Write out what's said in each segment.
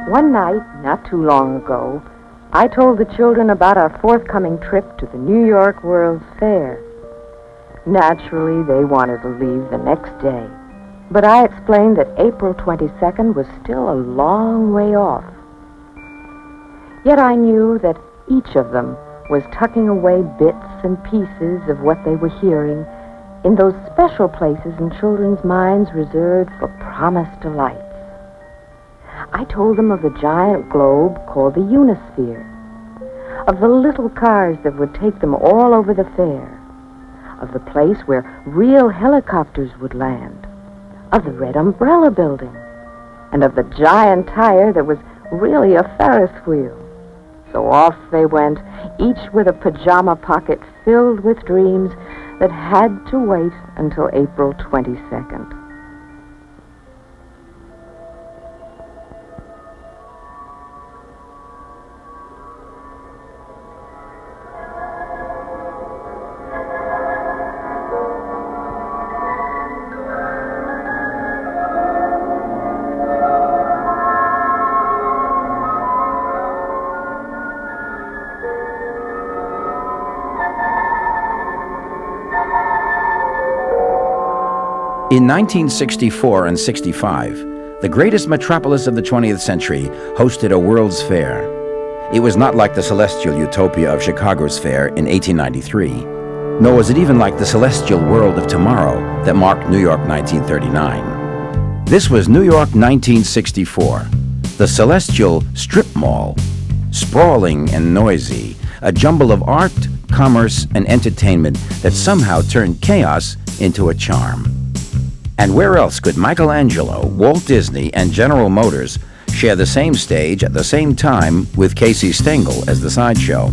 One night, not too long ago, I told the children about our forthcoming trip to the New York World's Fair. Naturally, they wanted to leave the next day, but I explained that April 22nd was still a long way off. Yet I knew that each of them was tucking away bits and pieces of what they were hearing in those special places in children's minds reserved for promised delights. I told them of the giant globe called the Unisphere, of the little cars that would take them all over the fair, of the place where real helicopters would land, of the red umbrella building, and of the giant tire that was really a Ferris wheel. So off they went, each with a pajama pocket filled with dreams that had to wait until April 22nd. In 1964 and 65, the greatest metropolis of the 20th century hosted a World's Fair. It was not like the celestial utopia of Chicago's fair in 1893, nor was it even like the celestial world of tomorrow that marked New York 1939. This was New York 1964, the celestial strip mall, sprawling and noisy, a jumble of art, commerce, and entertainment that somehow turned chaos into a charm. And where else could Michelangelo, Walt Disney, and General Motors share the same stage at the same time with Casey Stengel as the sideshow?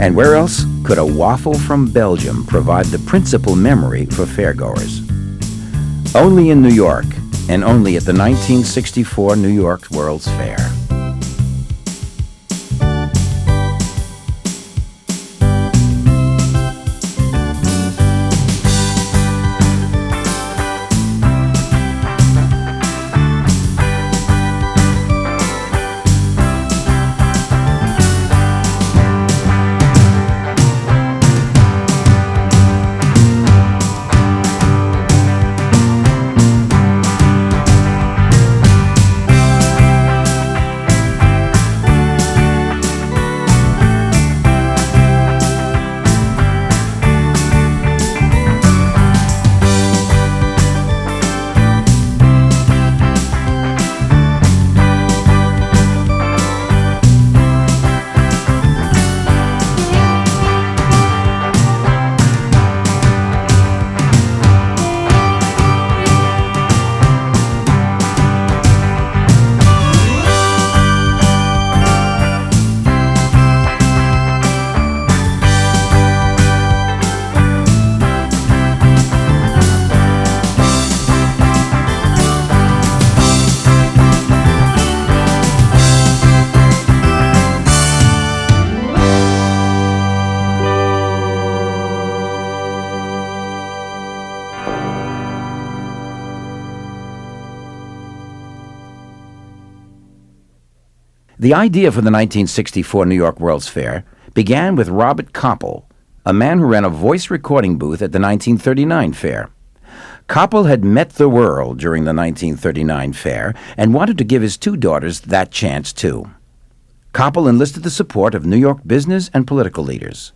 And where else could a waffle from Belgium provide the principal memory for fairgoers? Only in New York, and only at the 1964 New York World's Fair. The idea for the 1964 New York World's Fair began with Robert Koppel, a man who ran a voice recording booth at the 1939 fair. Koppel had met the world during the 1939 fair and wanted to give his two daughters that chance too. Koppel enlisted the support of New York business and political leaders.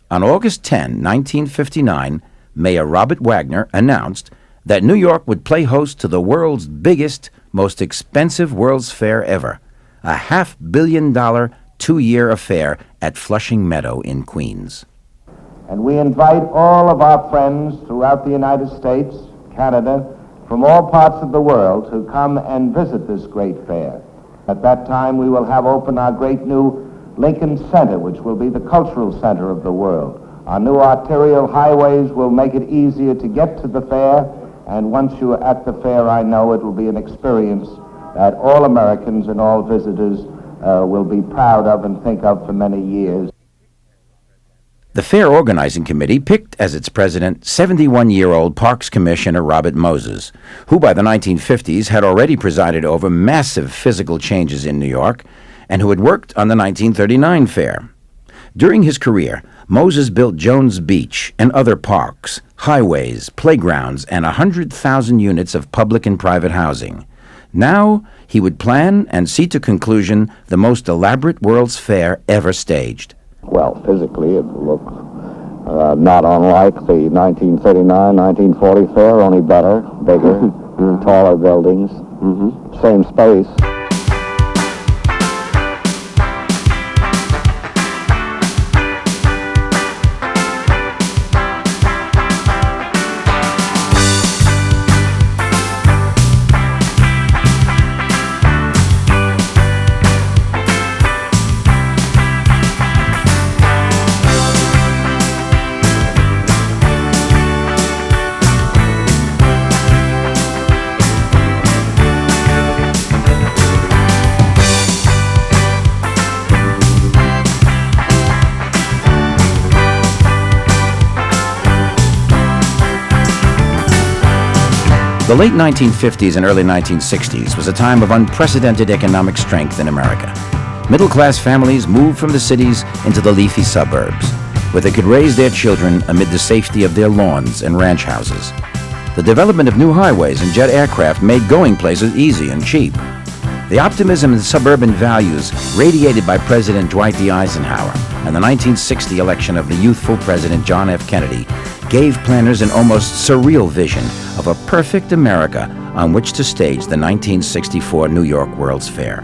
On August 10, 1959, Mayor Robert Wagner announced that New York would play host to the world's biggest, most expensive World's Fair ever, a $500 million two-year affair at Flushing Meadow in Queens. And we invite all of our friends throughout the United States, Canada, from all parts of the world to come and visit this great fair. At that time, we will have open our great new Lincoln Center, which will be the cultural center of the world. Our new arterial highways will make it easier to get to the fair, and once you are at the fair, I know it will be an experience that all Americans and all visitors will be proud of and think of for many years. The fair organizing committee picked as its president 71-year-old Parks Commissioner Robert Moses, who by the 1950s had already presided over massive physical changes in New York and who had worked on the 1939 fair. During his career, Moses built Jones Beach and other parks, highways, playgrounds, and 100,000 units of public and private housing. Now, he would plan and see to conclusion the most elaborate World's Fair ever staged. Well, physically, it looked not unlike the 1939, 1940 fair, only better, bigger, taller buildings, same space. The late 1950s and early 1960s was a time of unprecedented economic strength in America. Middle-class families moved from the cities into the leafy suburbs, where they could raise their children amid the safety of their lawns and ranch houses. The development of new highways and jet aircraft made going places easy and cheap. The optimism and suburban values radiated by President Dwight D. Eisenhower and the 1960 election of the youthful President John F. Kennedy gave planners an almost surreal vision of a perfect America on which to stage the 1964 New York World's Fair.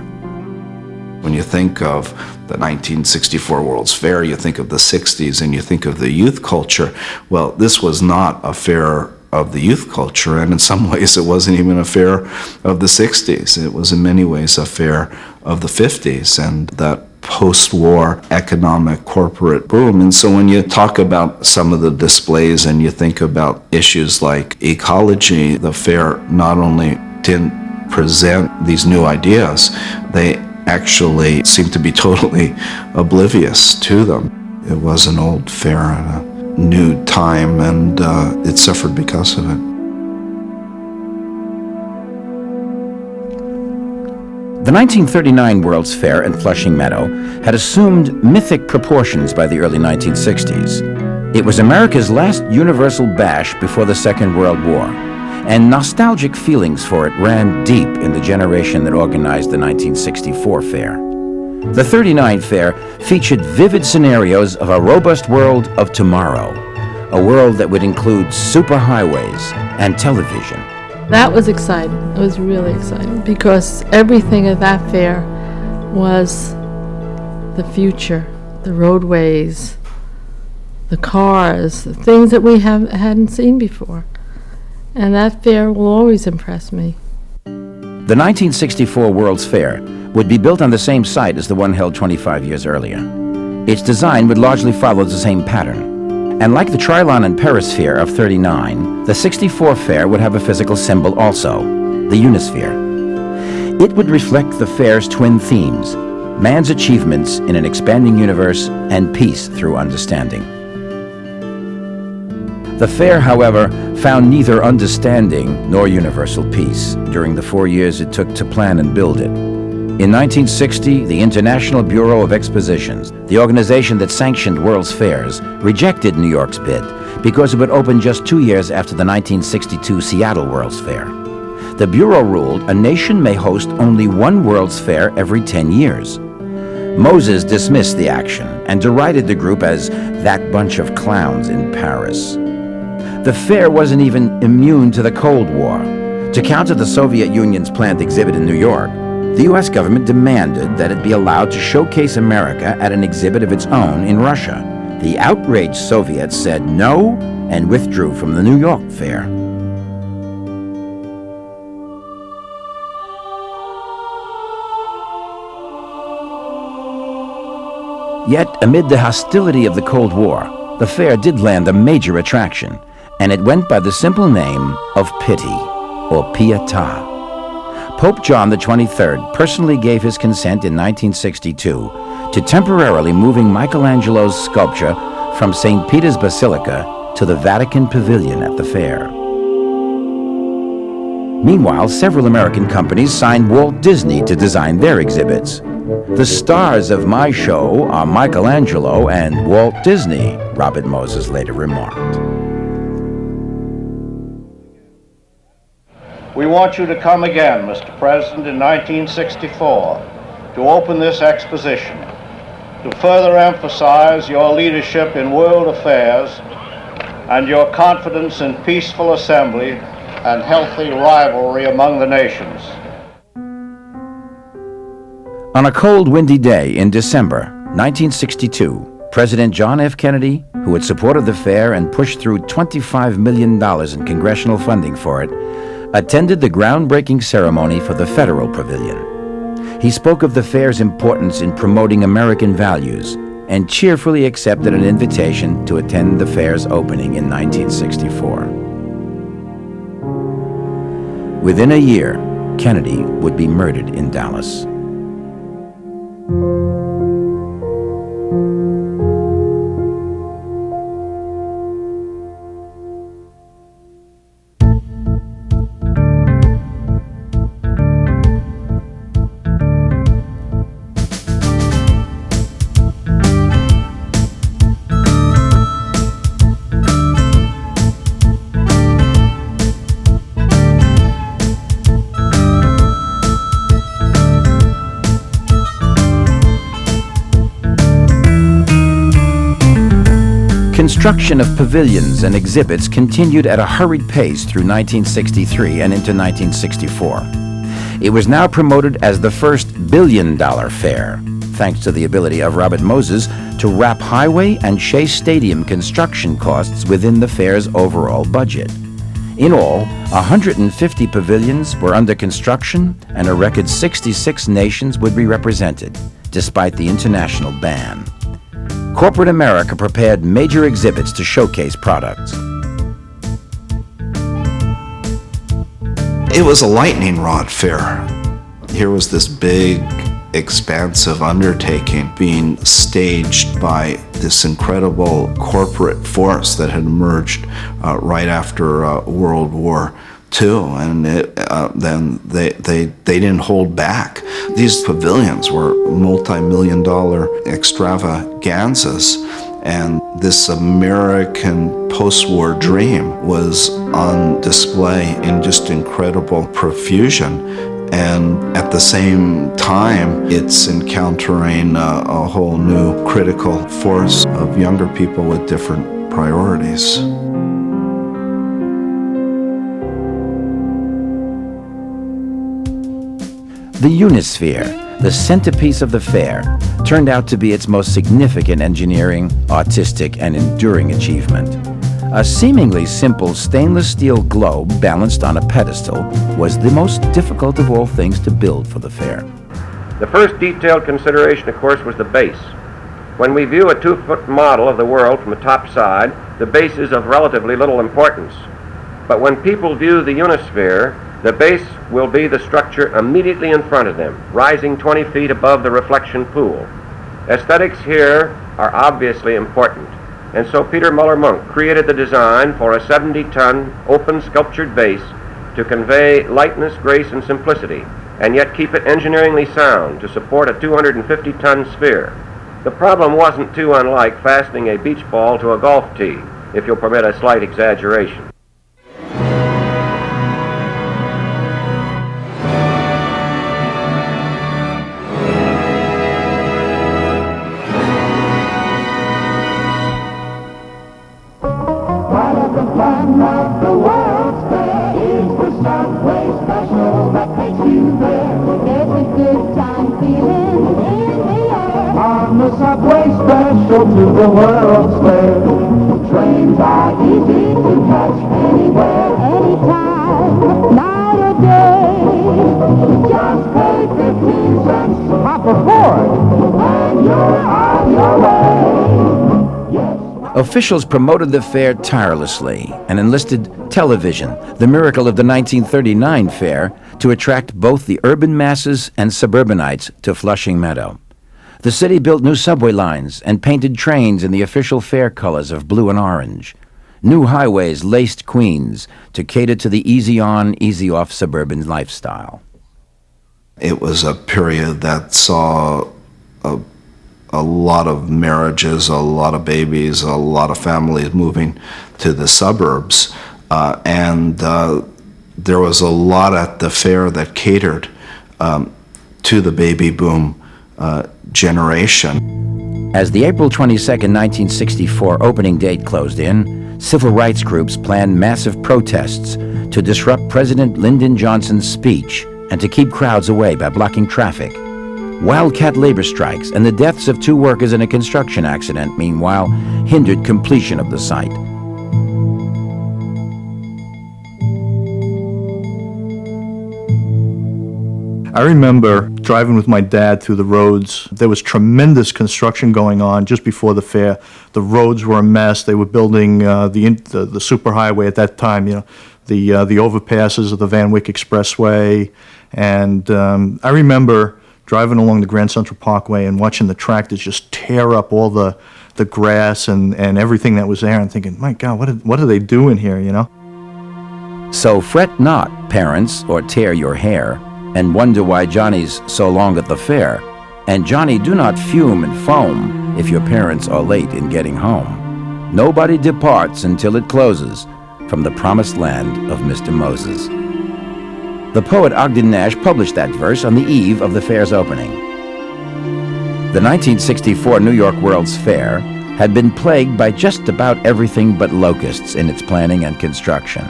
When you think of the 1964 World's Fair, you think of the 60s and you think of the youth culture. Well, this was not a fair of the youth culture, and in some ways it wasn't even a fair of the 60s. It was in many ways a fair of the 50s and that post-war economic corporate boom. And so when you talk about some of the displays and you think about issues like ecology, the fair not only didn't present these new ideas, they actually seemed to be totally oblivious to them. It was an old fair at a new time, and it suffered because of it. The 1939 World's Fair in Flushing Meadow had assumed mythic proportions by the early 1960s. It was America's last universal bash before the Second World War, and nostalgic feelings for it ran deep in the generation that organized the 1964 fair. The 39 fair featured vivid scenarios of a robust world of tomorrow, a world that would include superhighways and television. That was exciting. It was really exciting because everything at that fair was the future, the roadways, the cars, the things that we hadn't seen before. And that fair will always impress me. The 1964 World's Fair would be built on the same site as the one held 25 years earlier. Its design would largely follow the same pattern. And like the Trilon and Perisphere of 39, the 64 fair would have a physical symbol also, the Unisphere. It would reflect the fair's twin themes, man's achievements in an expanding universe and peace through understanding. The fair, however, found neither understanding nor universal peace during the 4 years it took to plan and build it. In 1960, the International Bureau of Expositions, the organization that sanctioned World's Fairs, rejected New York's bid because it would open just 2 years after the 1962 Seattle World's Fair. The Bureau ruled a nation may host only one World's Fair every 10 years. Moses dismissed the action and derided the group as that bunch of clowns in Paris. The fair wasn't even immune to the Cold War. To counter the Soviet Union's planned exhibit in New York, the U.S. government demanded that it be allowed to showcase America at an exhibit of its own in Russia. The outraged Soviets said no and withdrew from the New York fair. Yet, amid the hostility of the Cold War, the fair did land a major attraction, and it went by the simple name of Pity, or Pietà. Pope John XXIII personally gave his consent in 1962 to temporarily moving Michelangelo's sculpture from St. Peter's Basilica to the Vatican Pavilion at the fair. Meanwhile, several American companies signed Walt Disney to design their exhibits. The stars of my show are Michelangelo and Walt Disney, Robert Moses later remarked. We want you to come again, Mr. President, in 1964 to open this exposition, to further emphasize your leadership in world affairs and your confidence in peaceful assembly and healthy rivalry among the nations. On a cold, windy day in December 1962, President John F. Kennedy, who had supported the fair and pushed through $25 million in congressional funding for it, attended the groundbreaking ceremony for the Federal Pavilion. He spoke of the fair's importance in promoting American values and cheerfully accepted an invitation to attend the fair's opening in 1964. Within a year, Kennedy would be murdered in Dallas. Construction of pavilions and exhibits continued at a hurried pace through 1963 and into 1964. It was now promoted as the first billion-dollar fair, thanks to the ability of Robert Moses to wrap highway and Shea Stadium construction costs within the fair's overall budget. In all, 150 pavilions were under construction and a record 66 nations would be represented, despite the international ban. Corporate America prepared major exhibits to showcase products. It was a lightning rod fair. Here was this big, expansive undertaking being staged by this incredible corporate force that had emerged right after World War II, and then they didn't hold back. These pavilions were multi-million-dollar extravaganzas, and this American post-war dream was on display in just incredible profusion. And at the same time, it's encountering a whole new critical force of younger people with different priorities. The Unisphere, the centerpiece of the fair, turned out to be its most significant engineering, artistic, and enduring achievement. A seemingly simple stainless steel globe balanced on a pedestal was the most difficult of all things to build for the fair. The first detailed consideration, of course, was the base. When we view a 2-foot model of the world from the top side, the base is of relatively little importance. But when people view the Unisphere, the base will be the structure immediately in front of them, rising 20 feet above the reflection pool. Aesthetics here are obviously important, and so Peter Muller-Monk created the design for a 70-ton open sculptured base to convey lightness, grace, and simplicity, and yet keep it engineeringly sound to support a 250-ton sphere. The problem wasn't too unlike fastening a beach ball to a golf tee, if you'll permit a slight exaggeration. To the World's Fair. Trains are easy to catch anywhere, anytime, night or day. Just pay 15 cents, hop aboard, and you're on your way. Yes. Officials promoted the fair tirelessly and enlisted television, the miracle of the 1939 fair, to attract both the urban masses and suburbanites to Flushing Meadow. The city built new subway lines and painted trains in the official fair colors of blue and orange. New highways laced Queens to cater to the easy-on, easy-off suburban lifestyle. It was a period that saw a lot of marriages, a lot of babies, a lot of families moving to the suburbs, and there was a lot at the fair that catered to the baby boom generation. As the April 22, 1964 opening date closed in, civil rights groups planned massive protests to disrupt President Lyndon Johnson's speech and to keep crowds away by blocking traffic. Wildcat labor strikes and the deaths of 2 workers in a construction accident, meanwhile, hindered completion of the site. I remember driving with my dad through the roads. There was tremendous construction going on just before the fair. The roads were a mess. They were building the superhighway at that time, you know, the overpasses of the Van Wyck Expressway. And I remember driving along the Grand Central Parkway and watching the tractors just tear up all the grass and everything that was there, and thinking, my God, what are they doing here, you know? So fret not, parents, or tear your hair, and wonder why Johnny's so long at the fair. And Johnny, do not fume and foam if your parents are late in getting home. Nobody departs until it closes from the promised land of Mr. Moses. The poet Ogden Nash published that verse on the eve of the fair's opening. The 1964 New York World's Fair had been plagued by just about everything but locusts in its planning and construction.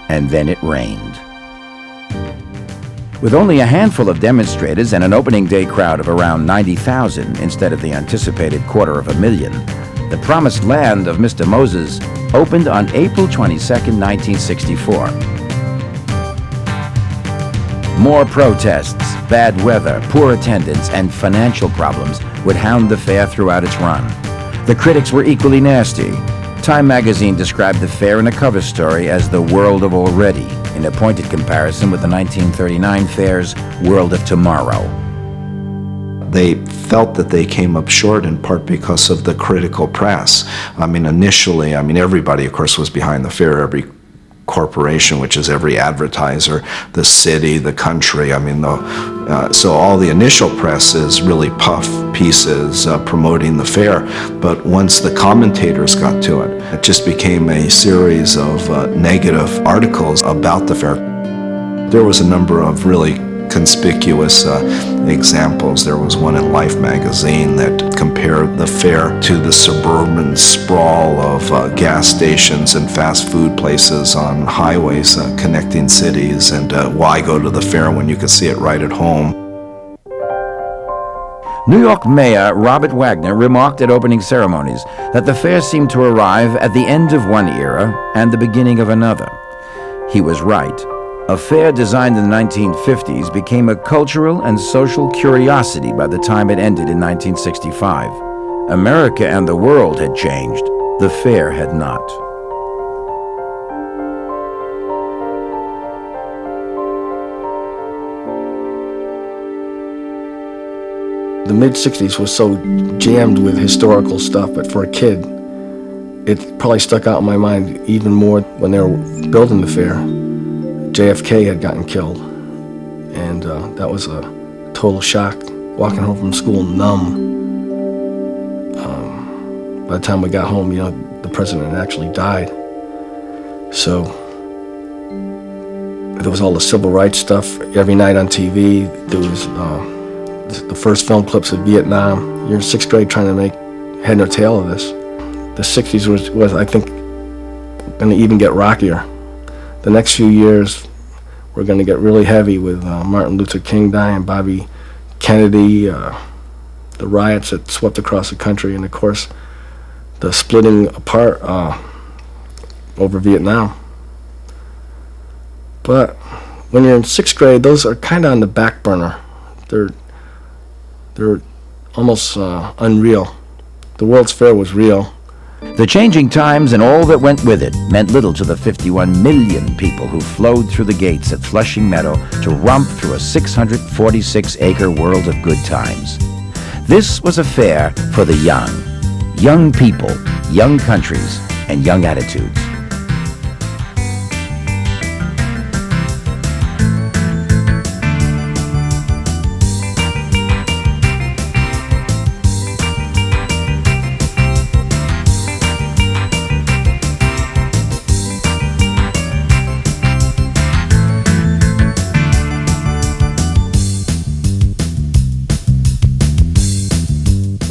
And then it rained. With only a handful of demonstrators and an opening day crowd of around 90,000 instead of the anticipated 250,000, the promised land of Mr. Moses opened on April 22, 1964. More protests, bad weather, poor attendance, and financial problems would hound the fair throughout its run. The critics were equally nasty. Time magazine described the fair in a cover story as the world of already, in a pointed comparison with the 1939 fair's World of Tomorrow. They felt that they came up short in part because of the critical press. Initially, everybody, of course, was behind the fair, every corporation, which is every advertiser, the city, the country. So all the initial press is really puff pieces promoting the fair. But once the commentators got to it, it just became a series of negative articles about the fair. There was a number of really conspicuous examples. There was one in Life magazine that compared the fair to the suburban sprawl of gas stations and fast food places on highways connecting cities, and why go to the fair when you could see it right at home. New York Mayor Robert Wagner remarked at opening ceremonies that the fair seemed to arrive at the end of one era and the beginning of another. He was right. A fair designed in the 1950s became a cultural and social curiosity by the time it ended in 1965. America and the world had changed. The fair had not. The mid-60s was so jammed with historical stuff, but for a kid, it probably stuck out in my mind even more when they were building the fair. JFK had gotten killed, and that was a total shock. Walking home from school numb. By the time we got home, the president had actually died. So there was all the civil rights stuff every night on TV. There was the first film clips of Vietnam. You're in 6th grade trying to make head nor tail of this. The 60s was I think, going to even get rockier. The next few years, we're going to get really heavy with Martin Luther King dying, Bobby Kennedy, the riots that swept across the country, and of course, the splitting apart over Vietnam. But when you're in 6th grade, those are kind of on the back burner. They're almost unreal. The World's Fair was real. The changing times and all that went with it meant little to the 51 million people who flowed through the gates at Flushing Meadow to romp through a 646-acre world of good times. This was a fair for the young. Young people, young countries, and young attitudes.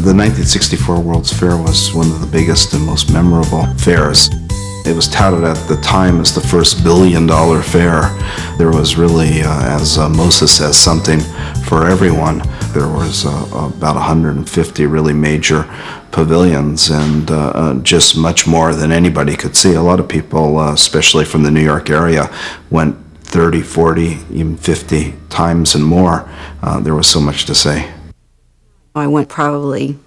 The 1964 World's Fair was one of the biggest and most memorable fairs. It was touted at the time as the first $1 billion fair. There was really, as Moses says, something for everyone. There was about 150 really major pavilions and just much more than anybody could see. A lot of people, especially from the New York area, went 30, 40, even 50 times and more. There was so much to say. I went probably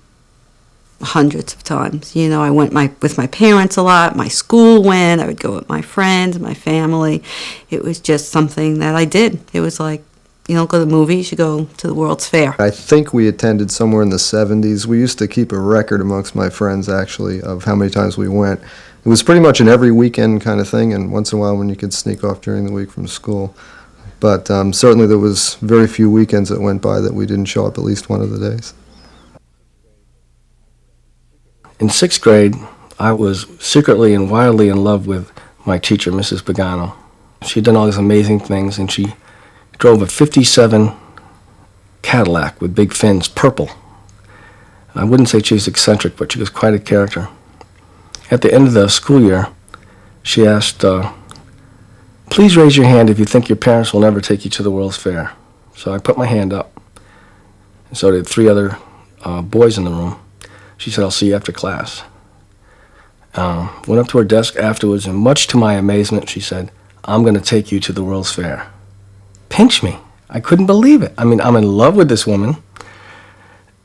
hundreds of times. You know, I went with my parents a lot. My school went. I would go with my friends, my family. It was just something that I did. It was like, you don't go to the movies, you go to the World's Fair. I think we attended somewhere in the 70s. We used to keep a record amongst my friends, actually, of how many times we went. It was pretty much an every weekend kind of thing, and once in a while when you could sneak off during the week from school. But certainly there was very few weekends that went by that we didn't show up at least one of the days. In 6th grade, I was secretly and wildly in love with my teacher, Mrs. Pagano. She'd done all these amazing things, and she drove a 57 Cadillac with big fins, purple. I wouldn't say she was eccentric, but she was quite a character. At the end of the school year, she asked, please raise your hand if you think your parents will never take you to the World's Fair. So I put my hand up, and so did 3 other boys in the room. She said, I'll see you after class. Went up to her desk afterwards, and much to my amazement, she said, I'm going to take you to the World's Fair. Pinch me. I couldn't believe it. I mean, I'm in love with this woman.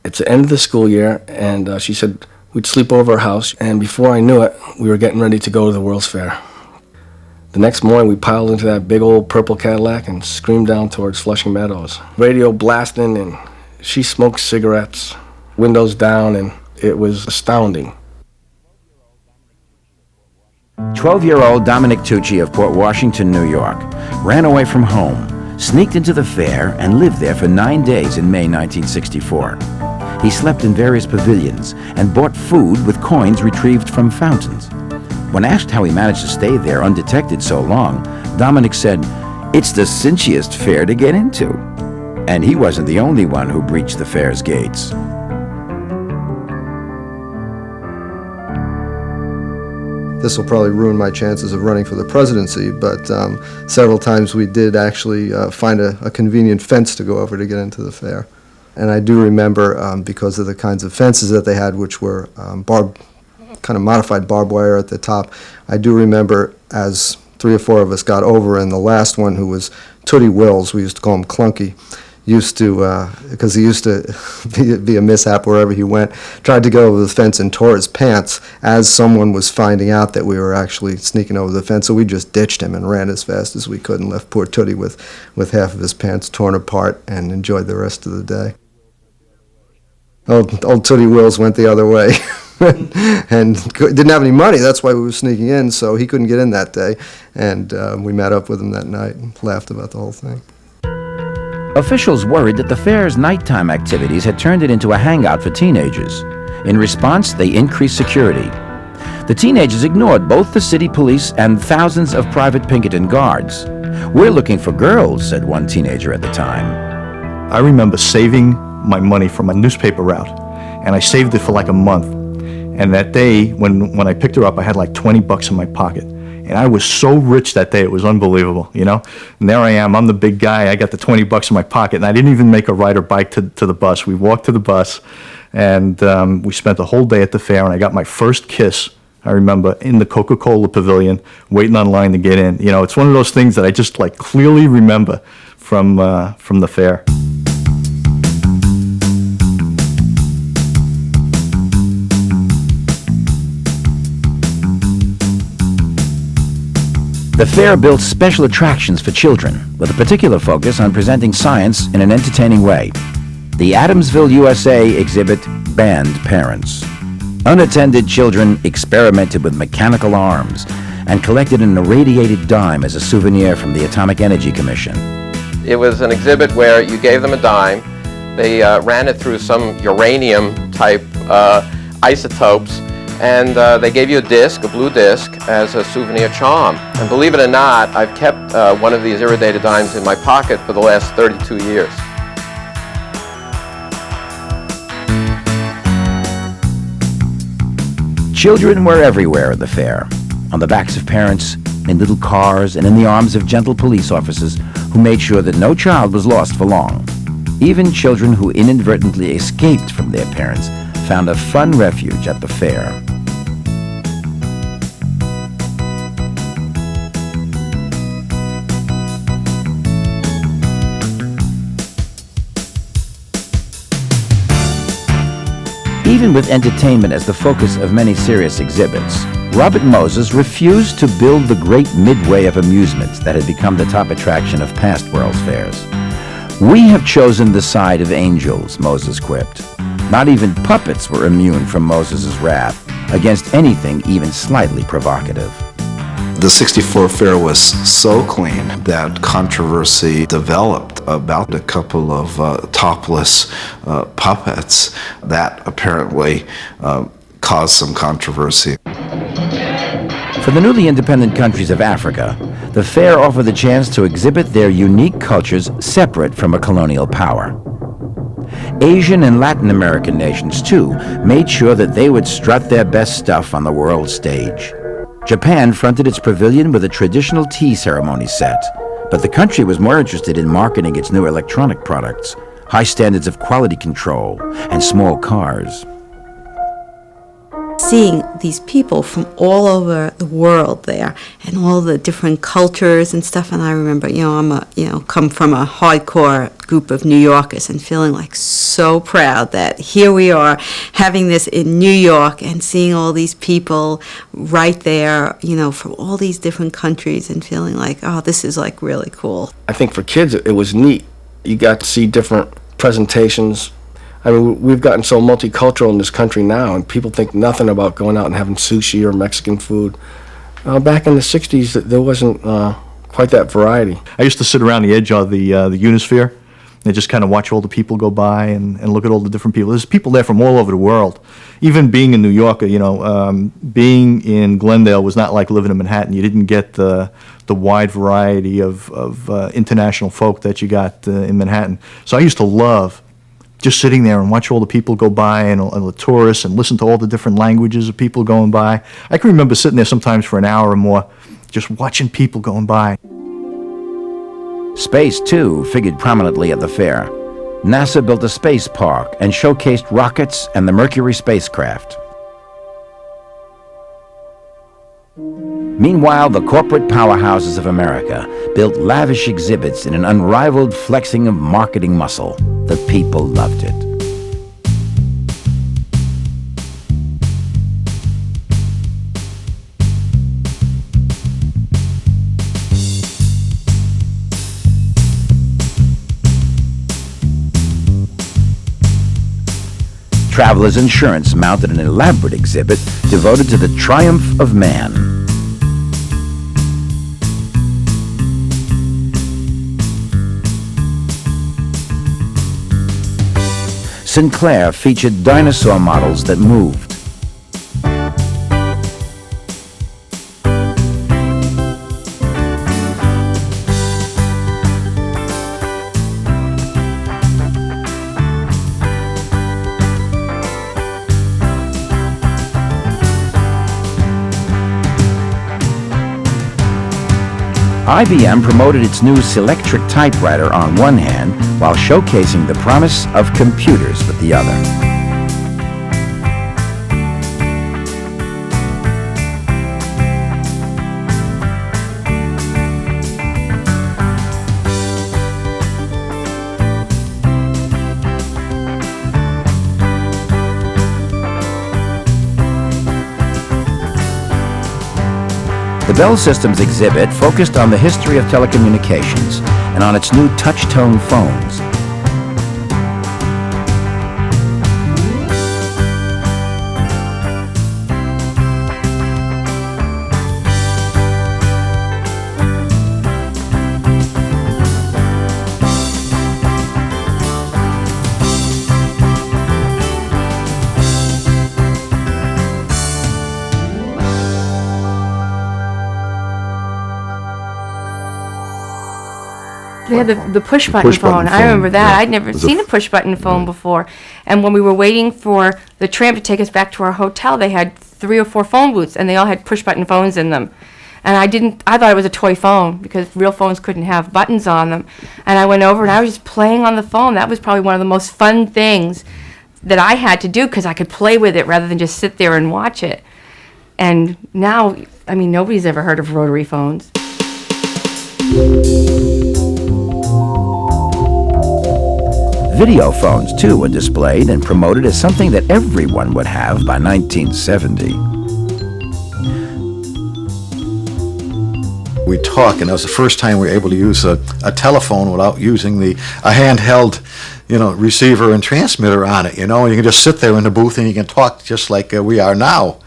It's the end of the school year, and she said we'd sleep over her house, and before I knew it, we were getting ready to go to the World's Fair. The next morning, we piled into that big old purple Cadillac and screamed down towards Flushing Meadows. Radio blasting, and she smoked cigarettes, windows down, and it was astounding. 12-year-old Dominic Tucci of Port Washington, New York, ran away from home, sneaked into the fair, and lived there for 9 days in May 1964. He slept in various pavilions and bought food with coins retrieved from fountains. When asked how he managed to stay there undetected so long, Dominic said, "It's the cinchiest fair to get into." And he wasn't the only one who breached the fair's gates. This will probably ruin my chances of running for the presidency, but several times we did actually find a convenient fence to go over to get into the fair. And I do remember, because of the kinds of fences that they had, which were kind of modified barbed wire at the top, I do remember as 3 or 4 of us got over, and the last one, who was Tootie Wills, we used to call him Clunky, used to, because he used to be a mishap wherever he went, tried to go over the fence and tore his pants as someone was finding out that we were actually sneaking over the fence. So we just ditched him and ran as fast as we could and left poor Tootie with half of his pants torn apart and enjoyed the rest of the day. Old Tootie Wills went the other way and didn't have any money. That's why we were sneaking in, so he couldn't get in that day. And we met up with him that night and laughed about the whole thing. Officials worried that the fair's nighttime activities had turned it into a hangout for teenagers. In response, they increased security. The teenagers ignored both the city police and thousands of private Pinkerton guards. "We're looking for girls," said one teenager at the time. I remember saving my money from a newspaper route, and I saved it for like a month. And that day, when I picked her up, I had like $20 in my pocket. And I was so rich that day, it was unbelievable, you know? And there I am, I'm the big guy, I got the $20 in my pocket, and I didn't even make a ride or bike to the bus. We walked to the bus, and we spent the whole day at the fair, and I got my first kiss, I remember, in the Coca-Cola pavilion, waiting on line to get in. You know, it's one of those things that I just like clearly remember from the fair. The fair built special attractions for children, with a particular focus on presenting science in an entertaining way. The Adamsville, USA exhibit banned parents. Unattended children experimented with mechanical arms and collected an irradiated dime as a souvenir from the Atomic Energy Commission. It was an exhibit where you gave them a dime, they ran it through some uranium-type isotopes, and they gave you a disc, a blue disc, as a souvenir charm. And believe it or not, I've kept one of these irradiated dimes in my pocket for the last 32 years. Children were everywhere at the fair, on the backs of parents, in little cars, and in the arms of gentle police officers who made sure that no child was lost for long. Even children who inadvertently escaped from their parents found a fun refuge at the fair. Even with entertainment as the focus of many serious exhibits, Robert Moses refused to build the great midway of amusements that had become the top attraction of past World's Fairs. "We have chosen the side of angels," Moses quipped. Not even puppets were immune from Moses' wrath against anything even slightly provocative. The 64 fair was so clean that controversy developed about a couple of topless puppets that apparently caused some controversy. For the newly independent countries of Africa, the fair offered the chance to exhibit their unique cultures separate from a colonial power. Asian and Latin American nations, too, made sure that they would strut their best stuff on the world stage. Japan fronted its pavilion with a traditional tea ceremony set, but the country was more interested in marketing its new electronic products, high standards of quality control, and small cars. Seeing these people from all over the world there and all the different cultures and stuff, and I remember, come from a hardcore group of New Yorkers and feeling like so proud that here we are having this in New York and seeing all these people right there, from all these different countries and feeling like, oh, this is like really cool. I think for kids it was neat. You got to see different presentations. I mean, we've gotten so multicultural in this country now, and people think nothing about going out and having sushi or Mexican food. Back in the 60s, there wasn't quite that variety. I used to sit around the edge of the Unisphere and just kind of watch all the people go by and look at all the different people. There's people there from all over the world. Even being in New York, being in Glendale was not like living in Manhattan. You didn't get the wide variety of international folk that you got in Manhattan. So I used to love just sitting there and watch all the people go by and the tourists and listen to all the different languages of people going by. I can remember sitting there sometimes for an hour or more just watching people going by. Space, too, figured prominently at the fair. NASA built a space park and showcased rockets and the Mercury spacecraft. Meanwhile, the corporate powerhouses of America built lavish exhibits in an unrivaled flexing of marketing muscle. The people loved it. Travelers Insurance mounted an elaborate exhibit devoted to the triumph of man. Sinclair featured dinosaur models that moved. IBM promoted its new Selectric typewriter on one hand while showcasing the promise of computers with the other. The Bell Systems exhibit focused on the history of telecommunications and on its new touch-tone phones. Yeah, the push-button phone. I remember that. Yeah. I'd never seen a push-button phone before. And when we were waiting for the tram to take us back to our hotel, they had 3 or 4 phone booths, and they all had push-button phones in them. And I thought it was a toy phone because real phones couldn't have buttons on them. And I went over and I was just playing on the phone. That was probably one of the most fun things that I had to do because I could play with it rather than just sit there and watch it. And now, I mean, nobody's ever heard of rotary phones. Video phones, too, were displayed and promoted as something that everyone would have by 1970. We talk, and that was the first time we were able to use a telephone without using a handheld, receiver and transmitter on it. You can just sit there in the booth and you can talk just like we are now,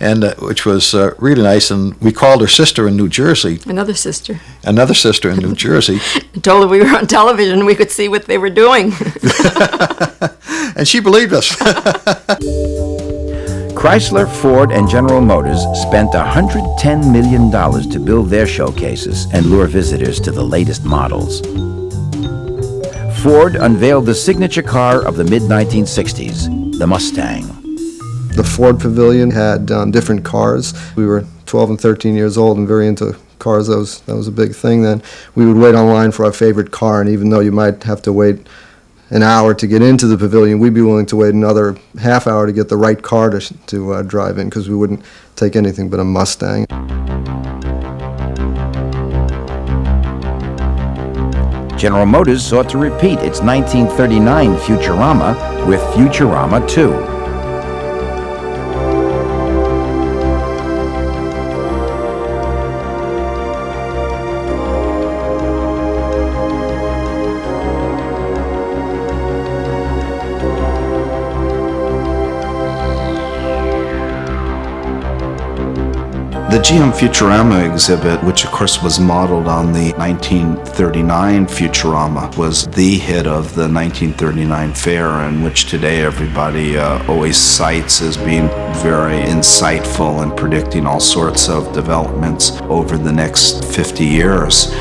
and which was really nice. And we called her sister in New Jersey. Another sister in New Jersey. Told her we were on television and we could see what they were doing. And she believed us. Chrysler, Ford, and General Motors spent $110 million to build their showcases and lure visitors to the latest models. Ford unveiled the signature car of the mid-1960s, the Mustang. The Ford Pavilion had different cars. We were 12 and 13 years old and very into cars. That was a big thing then. We would wait online for our favorite car, and even though you might have to wait an hour to get into the pavilion, we'd be willing to wait another half hour to get the right car to drive in, because we wouldn't take anything but a Mustang. General Motors sought to repeat its 1939 Futurama with Futurama 2. The GM Futurama exhibit, which of course was modeled on the 1939 Futurama, was the hit of the 1939 fair, and which today everybody always cites as being very insightful and predicting all sorts of developments over the next 50 years.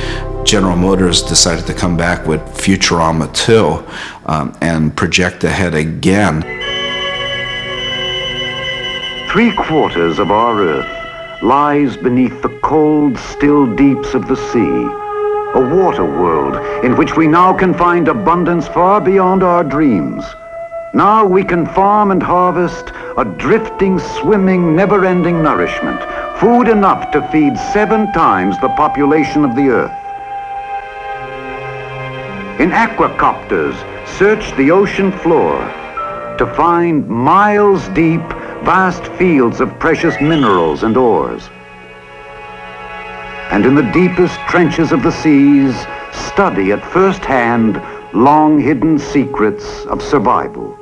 General Motors decided to come back with Futurama 2 and project ahead again. 3/4 of our Earth lies beneath the cold, still deeps of the sea, a water world in which we now can find abundance far beyond our dreams. Now we can farm and harvest a drifting, swimming, never-ending nourishment, food enough to feed 7 times the population of the Earth. In aquacopters, search the ocean floor to find miles deep, vast fields of precious minerals and ores. And in the deepest trenches of the seas, study at first hand long-hidden secrets of survival.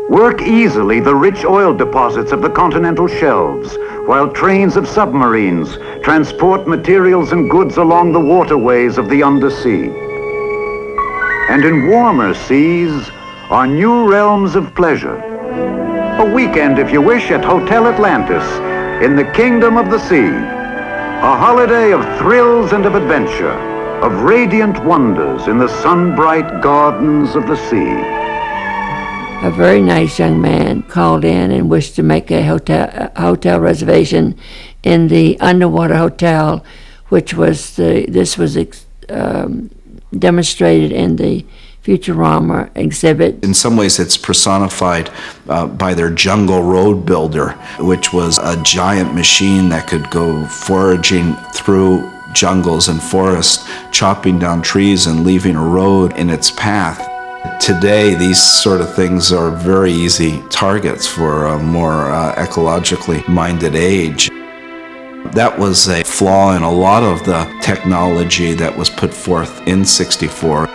Work easily the rich oil deposits of the continental shelves, while trains of submarines transport materials and goods along the waterways of the undersea. And in warmer seas are new realms of pleasure. A weekend, if you wish, at Hotel Atlantis, in the Kingdom of the Sea. A holiday of thrills and of adventure, of radiant wonders in the sun-bright gardens of the sea. A very nice young man called in and wished to make a hotel reservation in the underwater hotel, which was this was demonstrated in the Futurama exhibit. In some ways it's personified by their jungle road builder, which was a giant machine that could go foraging through jungles and forests, chopping down trees and leaving a road in its path. Today, these sort of things are very easy targets for a more ecologically minded age. That was a flaw in a lot of the technology that was put forth in '64.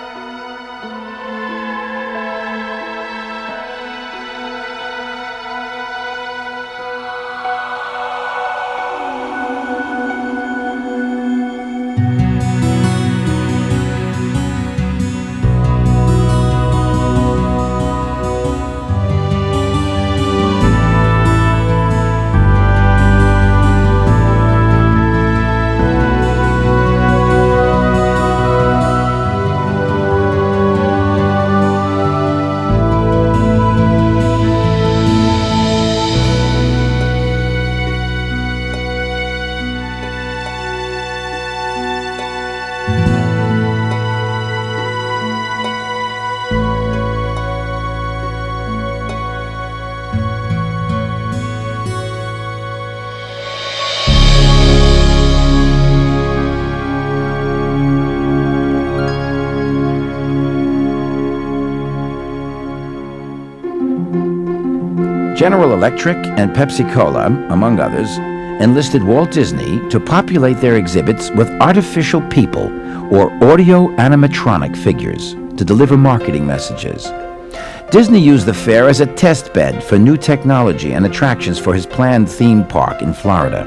General Electric and Pepsi-Cola, among others, enlisted Walt Disney to populate their exhibits with artificial people or audio animatronic figures to deliver marketing messages. Disney used the fair as a test bed for new technology and attractions for his planned theme park in Florida.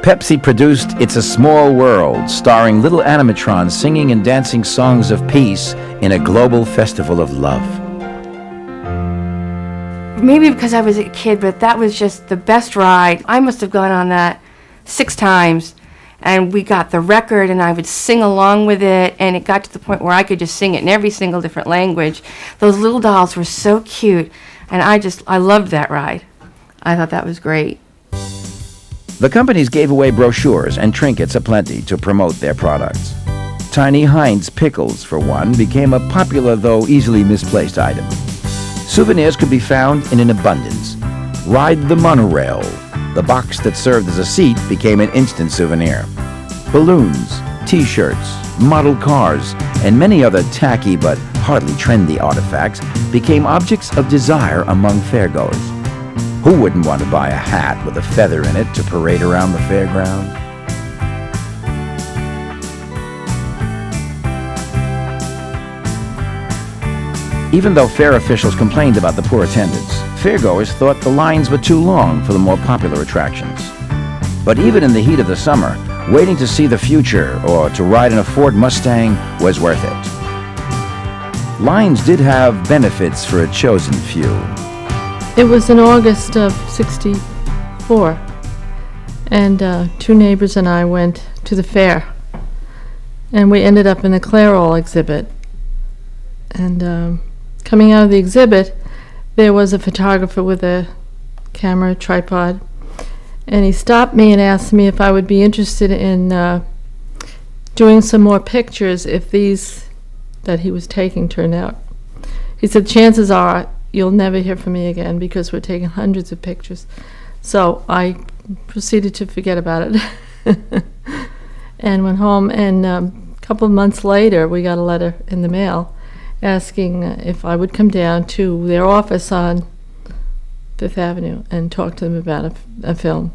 Pepsi produced It's a Small World, starring little animatrons singing and dancing songs of peace in a global festival of love. Maybe because I was a kid, but that was just the best ride. I must have gone on that 6 times, and we got the record, and I would sing along with it, and it got to the point where I could just sing it in every single different language. Those little dolls were so cute, and I loved that ride. I thought that was great. The companies gave away brochures and trinkets aplenty to promote their products. Tiny Heinz pickles, for one, became a popular though easily misplaced item. Souvenirs could be found in an abundance. Ride the monorail. The box that served as a seat became an instant souvenir. Balloons, t-shirts, model cars, and many other tacky but hardly trendy artifacts became objects of desire among fairgoers. Who wouldn't want to buy a hat with a feather in it to parade around the fairground? Even though fair officials complained about the poor attendance, fairgoers thought the lines were too long for the more popular attractions. But even in the heat of the summer, waiting to see the future or to ride in a Ford Mustang was worth it. Lines did have benefits for a chosen few. It was in August of '64, and 2 neighbors and I went to the fair, and we ended up in the Clairol exhibit. And coming out of the exhibit, there was a photographer with a camera tripod, and he stopped me and asked me if I would be interested in doing some more pictures if these that he was taking turned out. He said, chances are you'll never hear from me again because we're taking hundreds of pictures. So I proceeded to forget about it and went home, and a couple of months later we got a letter in the mail asking if I would come down to their office on Fifth Avenue and talk to them about a film.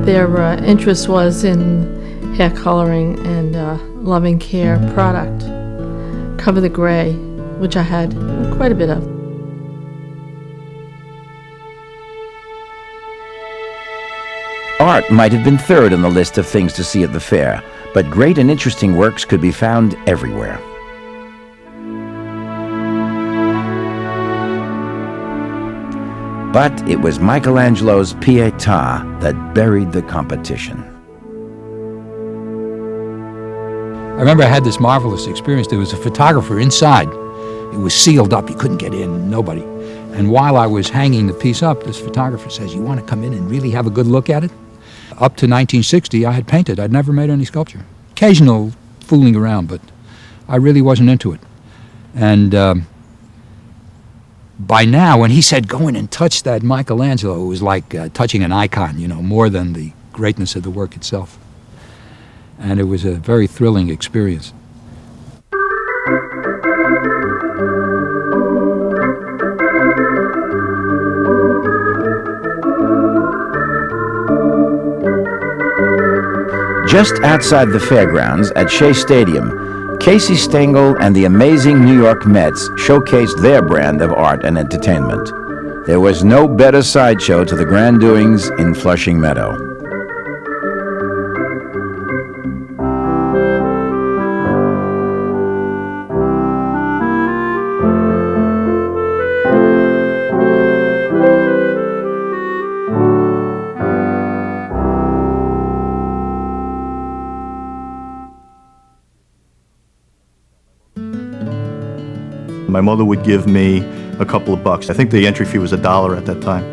Their interest was in hair coloring and loving care product. Cover the Gray, which I had quite a bit of. Art might have been third on the list of things to see at the fair, but great and interesting works could be found everywhere. But it was Michelangelo's Pietà that buried the competition. I remember I had this marvelous experience. There was a photographer inside. It was sealed up. You couldn't get in, nobody. And while I was hanging the piece up, this photographer says, "You want to come in and really have a good look at it?" Up to 1960, I had painted. I'd never made any sculpture. Occasional fooling around, but I really wasn't into it. And by now, when he said, "Go in and touch that Michelangelo," it was like touching an icon, you know, more than the greatness of the work itself. And it was a very thrilling experience. Just outside the fairgrounds at Shea Stadium, Casey Stengel and the amazing New York Mets showcased their brand of art and entertainment. There was no better sideshow to the grand doings in Flushing Meadow. My mother would give me a couple of bucks. I think the entry fee was $1 at that time.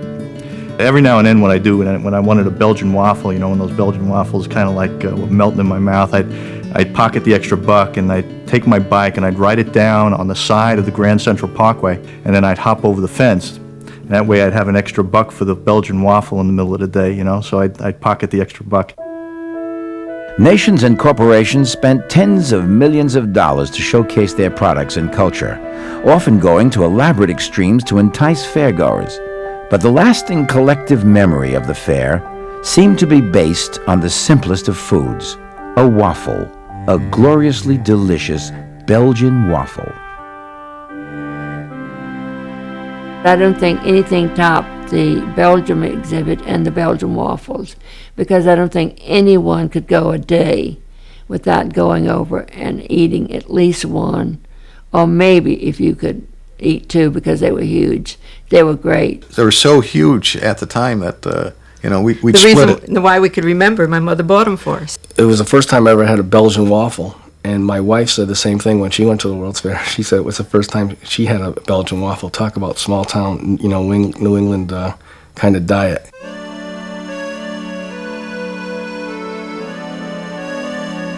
Every now and then when I wanted a Belgian waffle, you know, when those Belgian waffles kind of like were melting in my mouth, I'd pocket the extra buck and I'd take my bike and I'd ride it down on the side of the Grand Central Parkway, and then I'd hop over the fence. And that way I'd have an extra buck for the Belgian waffle in the middle of the day, you know, so I'd pocket the extra buck. Nations and corporations spent tens of millions of dollars to showcase their products and culture, often going to elaborate extremes to entice fairgoers. But the lasting collective memory of the fair seemed to be based on the simplest of foods, a waffle, a gloriously delicious Belgian waffle. I don't think anything topped the Belgium exhibit and the Belgian waffles, because I don't think anyone could go a day without going over and eating at least one, or maybe if you could eat two, because they were huge. They were great. They were so huge at the time that, we'd The split it. reason why we could remember, my mother bought them for us. It was the first time I ever had a Belgian waffle, and my wife said the same thing when she went to the World's Fair. She said it was the first time she had a Belgian waffle. Talk about small town, New England kind of diet.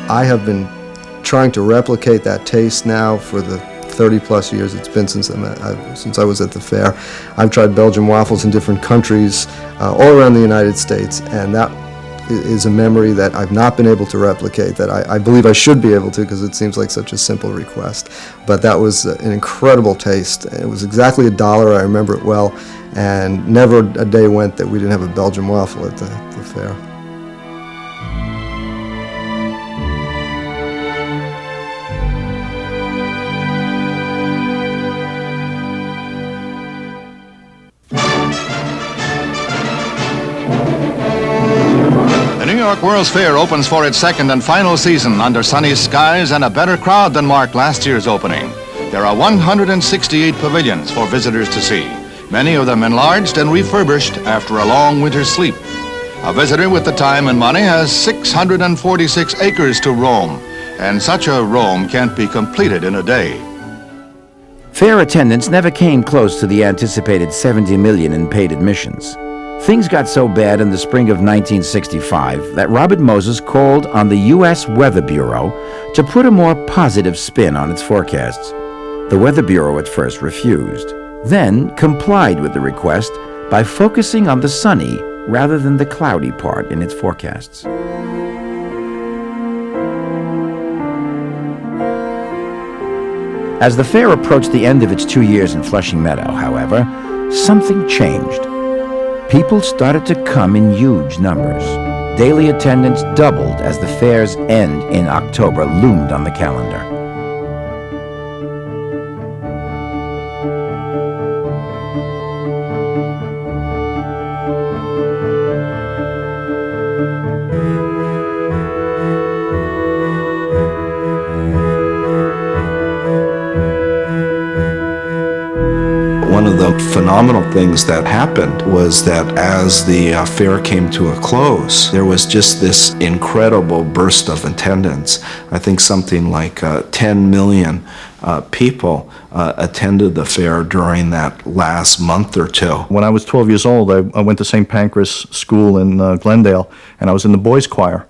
I have been trying to replicate that taste now for the 30-plus years it's been since I was at the fair. I've tried Belgian waffles in different countries all around the United States, and that is a memory that I've not been able to replicate, that I believe I should be able to, because it seems like such a simple request. But that was an incredible taste. It was exactly $1, I remember it well, and never a day went that we didn't have a Belgian waffle at the fair. New York World's Fair opens for its second and final season under sunny skies and a better crowd than marked last year's opening. There are 168 pavilions for visitors to see, many of them enlarged and refurbished after a long winter's sleep. A visitor with the time and money has 646 acres to roam, and such a roam can't be completed in a day. Fair attendance never came close to the anticipated 70 million in paid admissions. Things got so bad in the spring of 1965 that Robert Moses called on the U.S. Weather Bureau to put a more positive spin on its forecasts. The Weather Bureau at first refused, then complied with the request by focusing on the sunny rather than the cloudy part in its forecasts. As the fair approached the end of its 2 years in Flushing Meadow, however, something changed. People started to come in huge numbers. Daily attendance doubled as the fair's end in October loomed on the calendar. One of the phenomenal things that happened was that as the fair came to a close, there was just this incredible burst of attendance. I think something like 10 million people attended the fair during that last month or two. When I was 12 years old, I went to St. Pancras School in Glendale, and I was in the boys' choir.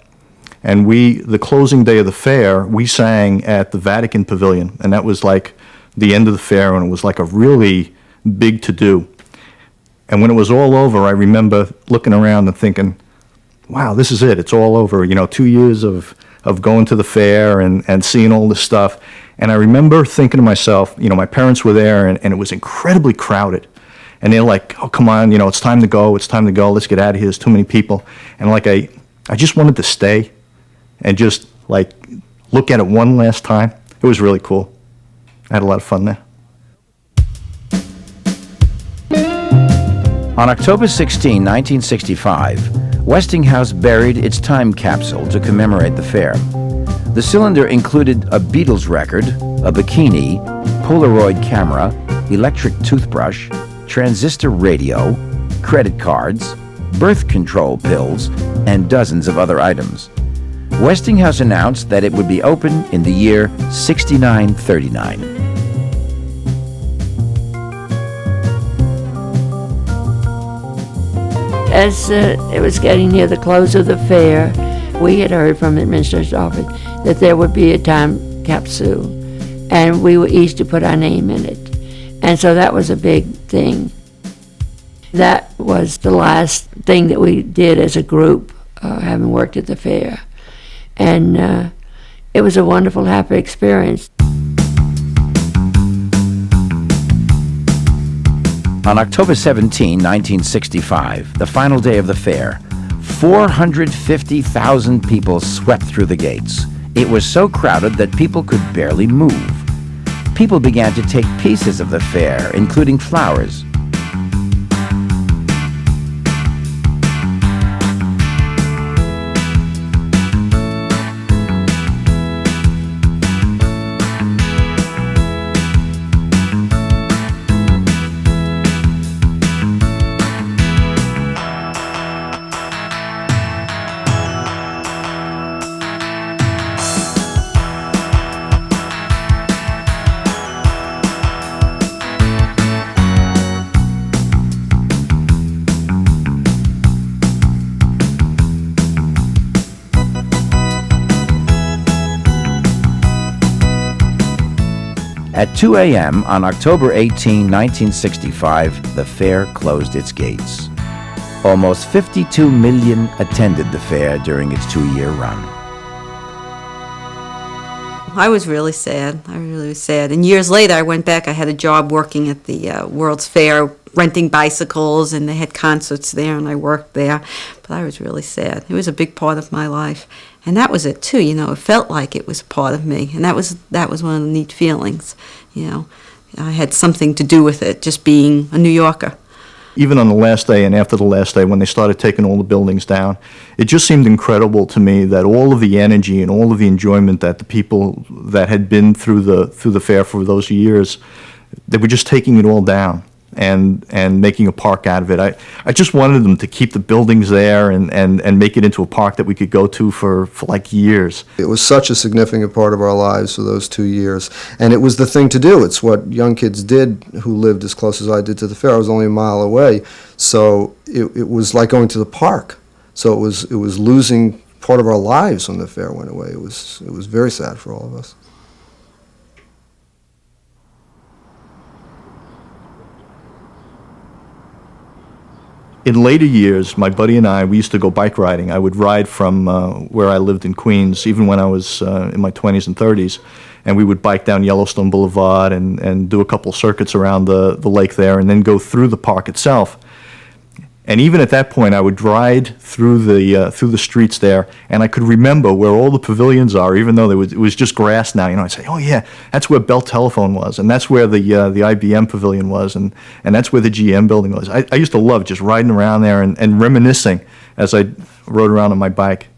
And the closing day of the fair, we sang at the Vatican Pavilion, and that was like the end of the fair, and it was like a really big to-do. And when it was all over, I remember looking around and thinking, wow, this is it. It's all over. 2 years of going to the fair and seeing all this stuff. And I remember thinking to myself, my parents were there, and it was incredibly crowded. And they're like, oh, come on, it's time to go. It's time to go. Let's get out of here. There's too many people. And I just wanted to stay and just look at it one last time. It was really cool. I had a lot of fun there. On October 16, 1965, Westinghouse buried its time capsule to commemorate the fair. The cylinder included a Beatles record, a bikini, Polaroid camera, electric toothbrush, transistor radio, credit cards, birth control pills, and dozens of other items. Westinghouse announced that it would be open in the year 6939. As it was getting near the close of the fair, we had heard from the administrator's office that there would be a time capsule, and we were each to put our name in it. And so that was a big thing. That was the last thing that we did as a group, having worked at the fair. And it was a wonderful, happy experience. On October 17, 1965, the final day of the fair, 450,000 people swept through the gates. It was so crowded that people could barely move. People began to take pieces of the fair, including flowers. At 2 a.m. on October 18, 1965, the fair closed its gates. Almost 52 million attended the fair during its 2-year run. I was really sad. I really was sad. And years later, I went back. I had a job working at the World's Fair, renting bicycles, and they had concerts there, and I worked there. But I was really sad. It was a big part of my life. And that was it, too. You know, it felt like it was a part of me. And that was one of the neat feelings, you know. I had something to do with it, just being a New Yorker. Even on the last day and after the last day, when they started taking all the buildings down, it just seemed incredible to me that all of the energy and all of the enjoyment that the people that had been through the fair for those years, they were just taking it all down and making a park out of it. I just wanted them to keep the buildings there and make it into a park that we could go to for like years. It was such a significant part of our lives for those 2 years, and it was the thing to do. It's what young kids did who lived as close as I did to the fair. I was only a mile away, so it was like going to the park. So it was losing part of our lives when the fair went away. It was very sad for all of us. In later years, my buddy and I, we used to go bike riding. I would ride from where I lived in Queens, even when I was in my 20s and 30s, and we would bike down Yellowstone Boulevard and do a couple circuits around the lake there, and then go through the park itself. And even at that point, I would ride through the streets there, and I could remember where all the pavilions are, even though it was just grass now. You know, I'd say, oh yeah, that's where Bell Telephone was, and that's where the IBM pavilion was, and that's where the GM building was. I used to love just riding around there and reminiscing as I rode around on my bike.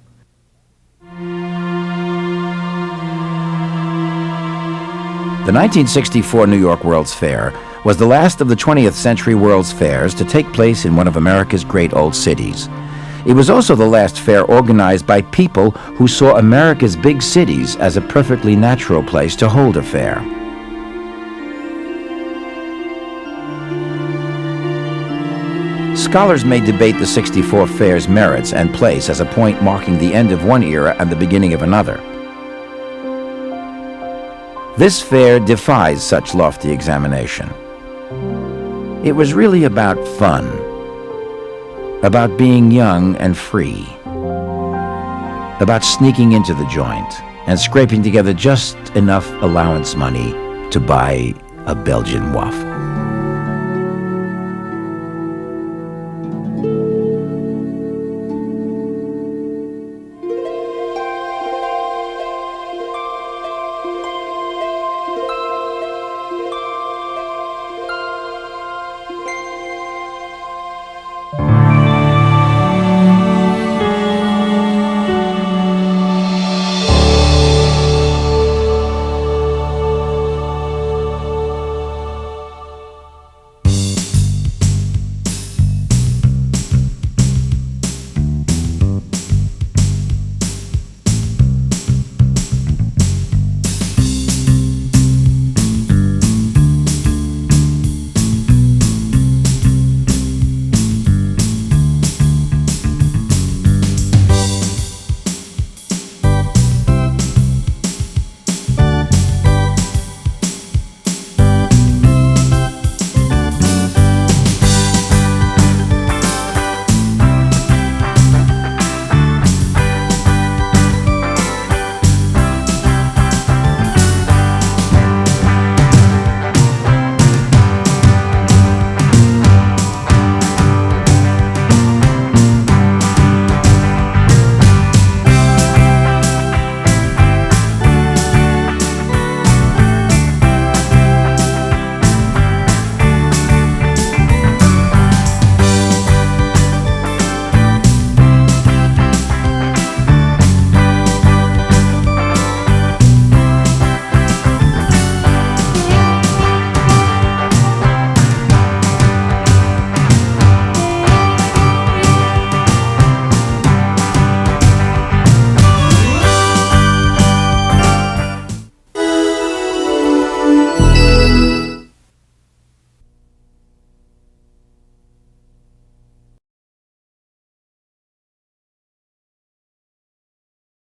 The 1964 New York World's Fair was the last of the 20th century World's Fairs to take place in one of America's great old cities. It was also the last fair organized by people who saw America's big cities as a perfectly natural place to hold a fair. Scholars may debate the 64 fair's merits and place as a point marking the end of one era and the beginning of another. This fair defies such lofty examination. It was really about fun, about being young and free, about sneaking into the joint and scraping together just enough allowance money to buy a Belgian waffle.